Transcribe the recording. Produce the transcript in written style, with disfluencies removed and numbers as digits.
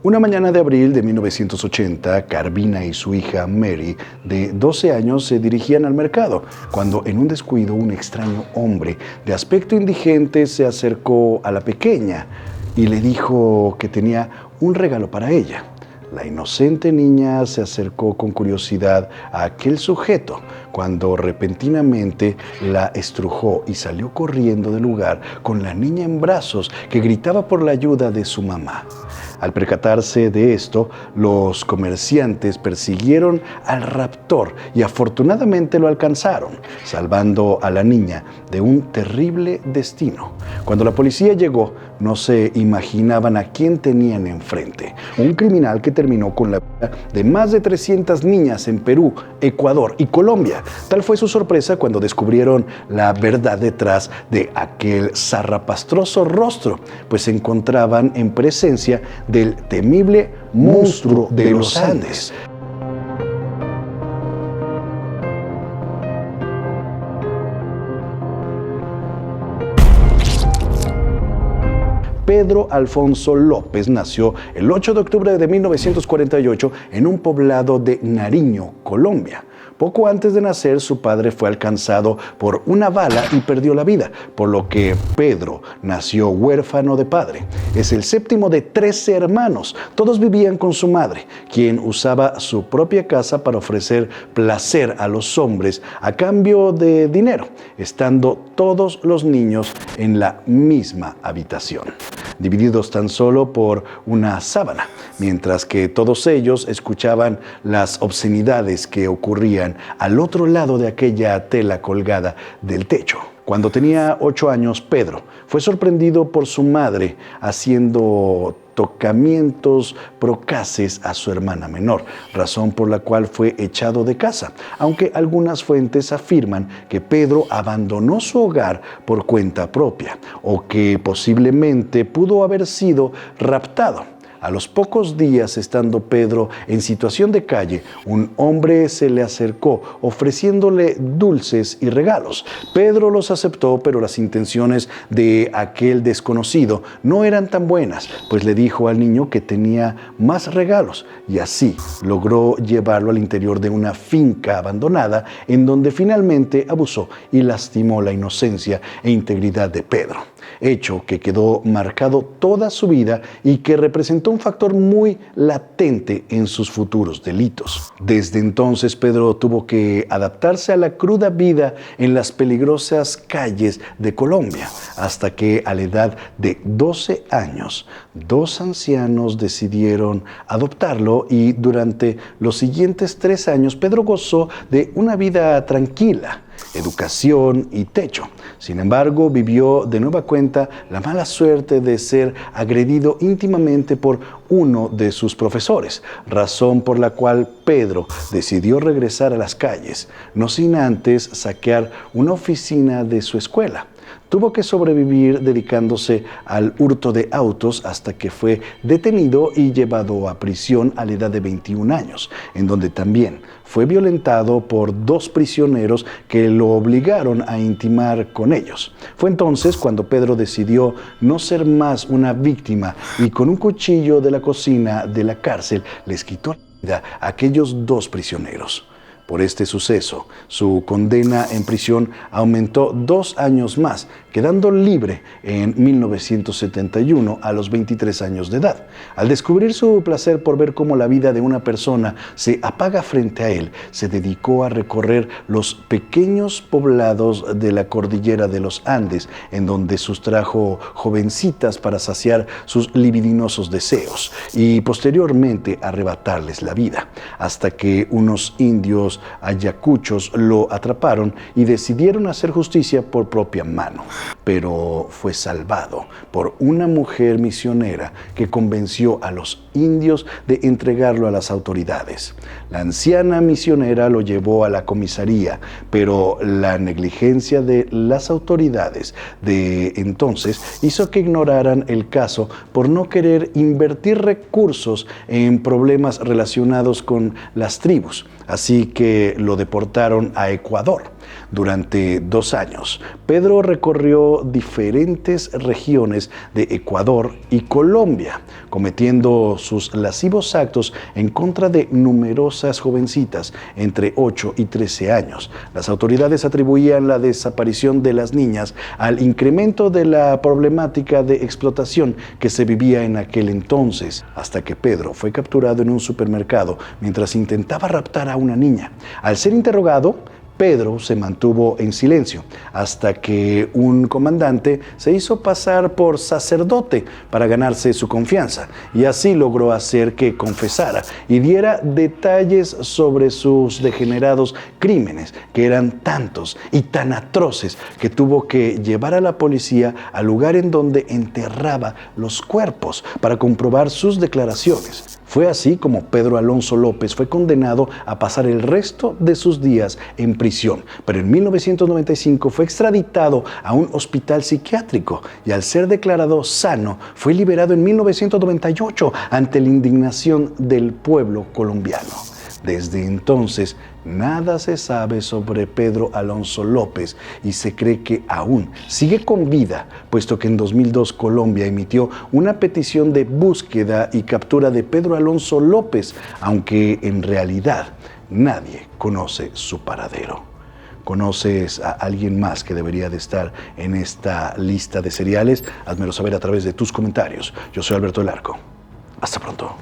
Una mañana de abril de 1980, Carvina y su hija Mary, de 12 años, se dirigían al mercado, cuando en un descuido un extraño hombre de aspecto indigente se acercó a la pequeña y le dijo que tenía un regalo para ella. La inocente niña se acercó con curiosidad a aquel sujeto, cuando repentinamente la estrujó y salió corriendo del lugar con la niña en brazos, que gritaba por la ayuda de su mamá. Al percatarse de esto, los comerciantes persiguieron al raptor y afortunadamente lo alcanzaron, salvando a la niña de un terrible destino. Cuando la policía llegó, no se imaginaban a quién tenían enfrente: un criminal que terminó con la vida de más de 300 niñas en Perú, Ecuador y Colombia. Tal fue su sorpresa cuando descubrieron la verdad detrás de aquel zarrapastroso rostro, pues se encontraban en presencia del temible monstruo de los Andes. Pedro Alfonso López nació el 8 de octubre de 1948 en un poblado de Nariño, Colombia. Poco antes de nacer, su padre fue alcanzado por una bala y perdió la vida, por lo que Pedro nació huérfano de padre. Es el séptimo de 13 hermanos. Todos vivían con su madre, quien usaba su propia casa para ofrecer placer a los hombres a cambio de dinero, estando todos los niños en la misma habitación, divididos tan solo por una sábana, mientras que todos ellos escuchaban las obscenidades que ocurrían al otro lado de aquella tela colgada del techo. Cuando tenía 8 años, Pedro fue sorprendido por su madre haciendo tocamientos procaces a su hermana menor, razón por la cual fue echado de casa, aunque algunas fuentes afirman que Pedro abandonó su hogar por cuenta propia o que posiblemente pudo haber sido raptado. A los pocos días, estando Pedro en situación de calle, un hombre se le acercó ofreciéndole dulces y regalos. Pedro los aceptó, pero las intenciones de aquel desconocido no eran tan buenas, pues le dijo al niño que tenía más regalos y así logró llevarlo al interior de una finca abandonada, en donde finalmente abusó y lastimó la inocencia e integridad de Pedro, hecho que quedó marcado toda su vida y que representó un factor muy latente en sus futuros delitos. Desde entonces, Pedro tuvo que adaptarse a la cruda vida en las peligrosas calles de Colombia, hasta que a la edad de 12 años, 2 ancianos decidieron adoptarlo y durante los siguientes 3 años, Pedro gozó de una vida tranquila, educación y techo. Sin embargo, vivió de nueva cuenta la mala suerte de ser agredido íntimamente por uno de sus profesores, razón por la cual Pedro decidió regresar a las calles, no sin antes saquear una oficina de su escuela. Tuvo que sobrevivir dedicándose al hurto de autos hasta que fue detenido y llevado a prisión a la edad de 21 años, en donde también fue violentado por 2 prisioneros que lo obligaron a intimar con ellos. Fue entonces cuando Pedro decidió no ser más una víctima y con un cuchillo de la cocina de la cárcel les quitó la vida a aquellos 2 prisioneros. Por este suceso, su condena en prisión aumentó 2 años más, quedando libre en 1971 a los 23 años de edad. Al descubrir su placer por ver cómo la vida de una persona se apaga frente a él, se dedicó a recorrer los pequeños poblados de la cordillera de los Andes, en donde sustrajo jovencitas para saciar sus libidinosos deseos y posteriormente arrebatarles la vida, hasta que unos indios ayacuchos lo atraparon y decidieron hacer justicia por propia mano. Pero fue salvado por una mujer misionera que convenció a los indios de entregarlo a las autoridades. La anciana misionera lo llevó a la comisaría, pero la negligencia de las autoridades de entonces hizo que ignoraran el caso por no querer invertir recursos en problemas relacionados con las tribus. Así que lo deportaron a Ecuador. Durante 2 años, Pedro recorrió diferentes regiones de Ecuador y Colombia, cometiendo sus lascivos actos en contra de numerosas jovencitas entre 8 y 13 años. Las autoridades atribuían la desaparición de las niñas al incremento de la problemática de explotación que se vivía en aquel entonces, hasta que Pedro fue capturado en un supermercado mientras intentaba raptar a una niña. Al ser interrogado, Pedro se mantuvo en silencio hasta que un comandante se hizo pasar por sacerdote para ganarse su confianza, y así logró hacer que confesara y diera detalles sobre sus degenerados crímenes, que eran tantos y tan atroces que tuvo que llevar a la policía al lugar en donde enterraba los cuerpos para comprobar sus declaraciones. Fue así como Pedro Alonso López fue condenado a pasar el resto de sus días en prisión, pero en 1995 fue extraditado a un hospital psiquiátrico y, al ser declarado sano, fue liberado en 1998 ante la indignación del pueblo colombiano. Desde entonces, nada se sabe sobre Pedro Alonso López y se cree que aún sigue con vida, puesto que en 2002 Colombia emitió una petición de búsqueda y captura de Pedro Alonso López, aunque en realidad nadie conoce su paradero. ¿Conoces a alguien más que debería de estar en esta lista de seriales? Házmelo saber a través de tus comentarios. Yo soy Alberto del Arco. Hasta pronto.